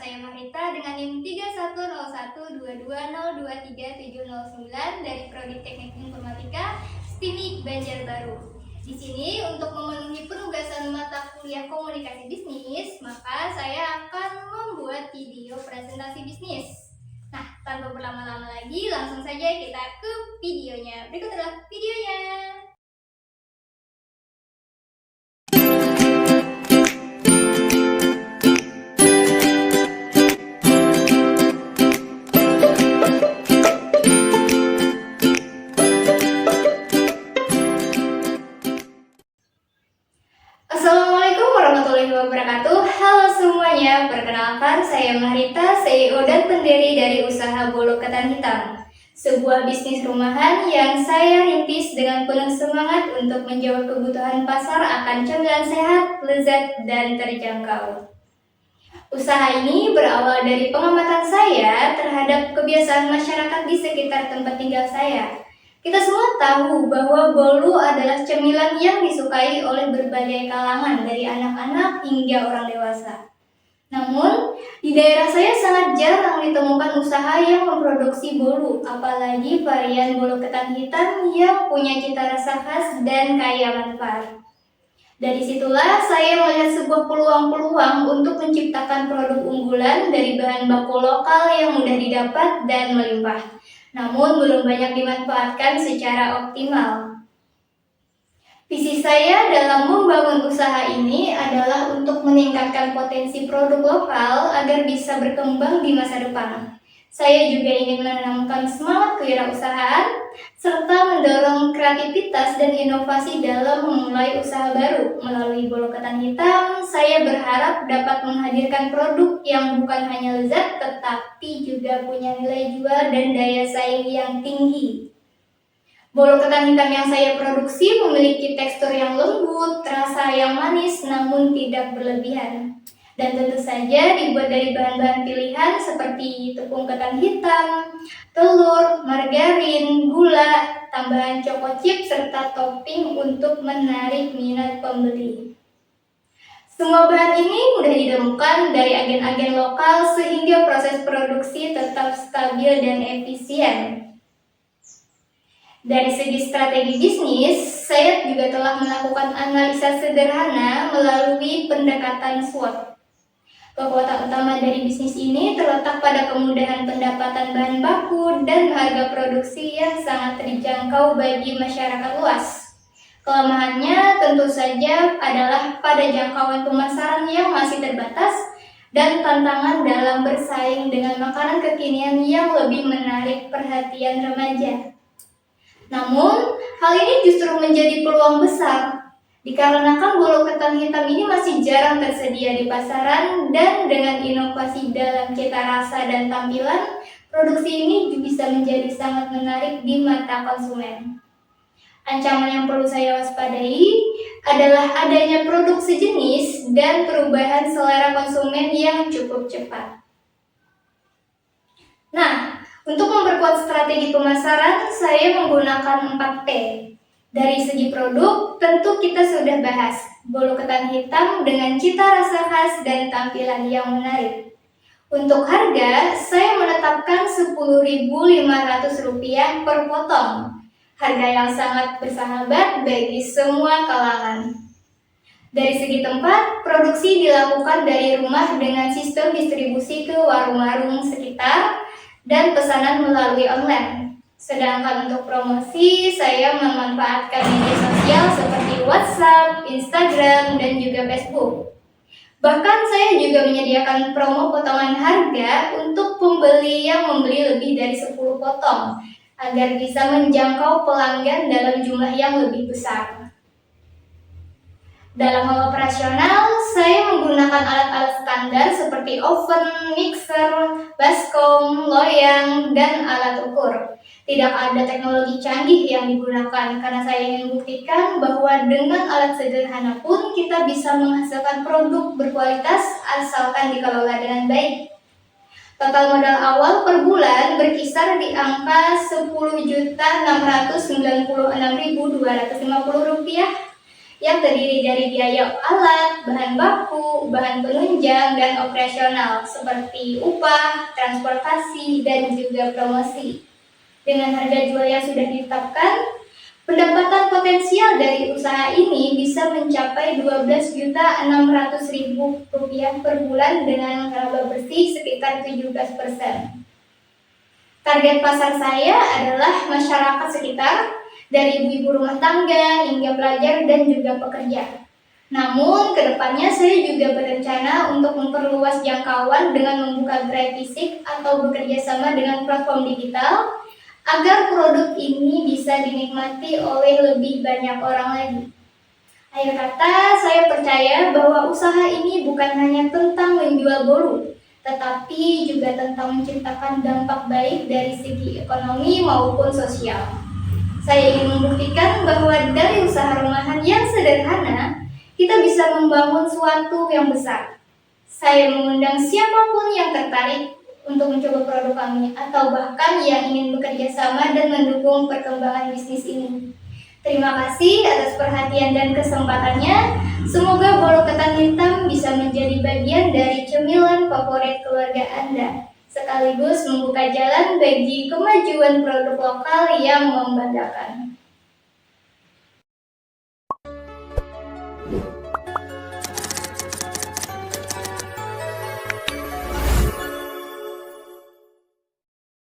saya Marita dengan NIM 310122023709 dari Prodi Teknik Informatika STIMIK Banjarbaru. Di sini untuk memenuhi penugasan mata kuliah komunikasi bisnis, maka saya akan membuat video presentasi bisnis. Nah, tanpa berlama-lama lagi, langsung saja kita ke videonya. Berikut adalah videonya. Assalamualaikum warahmatullahi wabarakatuh. Halo semuanya, perkenalkan saya Marita, CEO dan pendiri dari usaha Bolo Ketan Hitam, sebuah bisnis rumahan yang saya rintis dengan penuh semangat untuk menjawab kebutuhan pasar akan camilan sehat, lezat, dan terjangkau. Usaha ini berawal dari pengamatan saya terhadap kebiasaan masyarakat di sekitar tempat tinggal saya. Kita semua tahu bahwa bolu adalah cemilan yang disukai oleh berbagai kalangan dari anak-anak hingga orang dewasa. Namun, di daerah saya sangat jarang ditemukan usaha yang memproduksi bolu, apalagi varian bolu ketan hitam yang punya cita rasa khas dan kaya manfaat. Dari situlah saya melihat sebuah peluang-peluang untuk menciptakan produk unggulan dari bahan baku lokal yang mudah didapat dan melimpah, namun belum banyak dimanfaatkan secara optimal. Visi saya dalam membangun usaha ini adalah untuk meningkatkan potensi produk lokal agar bisa berkembang di masa depan. Saya juga ingin menanamkan semangat kewirausahaan serta mendorong kreativitas dan inovasi dalam memulai usaha baru. Melalui Bolo Ketan Hitam, saya berharap dapat menghadirkan produk yang bukan hanya lezat tetapi juga punya nilai jual dan daya saing yang tinggi. Bolo ketan hitam yang saya produksi memiliki tekstur yang lembut, rasa yang manis namun tidak berlebihan. Dan tentu saja dibuat dari bahan-bahan pilihan seperti tepung ketan hitam, telur, margarin, gula, tambahan choco chip, serta topping untuk menarik minat pembeli. Semua bahan ini mudah ditemukan dari agen-agen lokal sehingga proses produksi tetap stabil dan efisien. Dari segi strategi bisnis, saya juga telah melakukan analisa sederhana melalui pendekatan SWOT. Kekuatan utama dari bisnis ini terletak pada kemudahan pendapatan bahan baku dan harga produksi yang sangat terjangkau bagi masyarakat luas. Kelemahannya tentu saja adalah pada jangkauan pemasaran yang masih terbatas dan tantangan dalam bersaing dengan makanan kekinian yang lebih menarik perhatian remaja. Namun, hal ini justru menjadi peluang besar dikarenakan bolo ketan hitam ini masih jarang tersedia di pasaran dan dengan inovasi dalam cita rasa dan tampilan, produksi ini bisa menjadi sangat menarik di mata konsumen. Ancaman yang perlu saya waspadai adalah adanya produk sejenis dan perubahan selera konsumen yang cukup cepat. Nah, untuk memperkuat strategi pemasaran, saya menggunakan 4P. Dari segi produk, tentu kita sudah bahas bolo ketan hitam dengan cita rasa khas dan tampilan yang menarik. Untuk harga, saya menetapkan Rp10.500 per potong. Harga yang sangat bersahabat bagi semua kalangan. Dari segi tempat, produksi dilakukan dari rumah dengan sistem distribusi ke warung-warung sekitar dan pesanan melalui online. Sedangkan untuk promosi, saya memanfaatkan media sosial seperti WhatsApp, Instagram, dan juga Facebook. Bahkan saya juga menyediakan promo potongan harga untuk pembeli yang membeli lebih dari 10 potong, agar bisa menjangkau pelanggan dalam jumlah yang lebih besar. Dalam hal operasional, saya menggunakan alat-alat standar seperti oven, mixer, baskom, loyang, dan alat ukur. Tidak ada teknologi canggih yang digunakan karena saya ingin membuktikan bahwa dengan alat sederhana pun kita bisa menghasilkan produk berkualitas asalkan dikelola dengan baik. Total modal awal per bulan berkisar di angka Rp10.696.250 yang terdiri dari biaya alat, bahan baku, bahan penunjang, dan operasional seperti upah, transportasi, dan juga promosi. Dengan harga jual yang sudah ditetapkan, pendapatan potensial dari usaha ini bisa mencapai Rp12.600.000 per bulan dengan laba bersih sekitar 17%. Target pasar saya adalah masyarakat sekitar, dari ibu-ibu rumah tangga hingga pelajar dan juga pekerja. Namun, kedepannya saya juga berencana untuk memperluas jangkauan dengan membuka gerai fisik atau bekerja sama dengan platform digital agar produk ini bisa dinikmati oleh lebih banyak orang lagi. Akhir kata, saya percaya bahwa usaha ini bukan hanya tentang menjual bolu, tetapi juga tentang menciptakan dampak baik dari segi ekonomi maupun sosial. Saya ingin membuktikan bahwa dari usaha rumahan yang sederhana, kita bisa membangun suatu yang besar. Saya mengundang siapapun yang tertarik untuk mencoba produk kami atau bahkan yang ingin bekerja sama dan mendukung perkembangan bisnis ini. Terima kasih atas perhatian dan kesempatannya. Semoga bolu ketan hitam bisa menjadi bagian dari cemilan favorit keluarga Anda, sekaligus membuka jalan bagi kemajuan produk lokal yang membanggakan.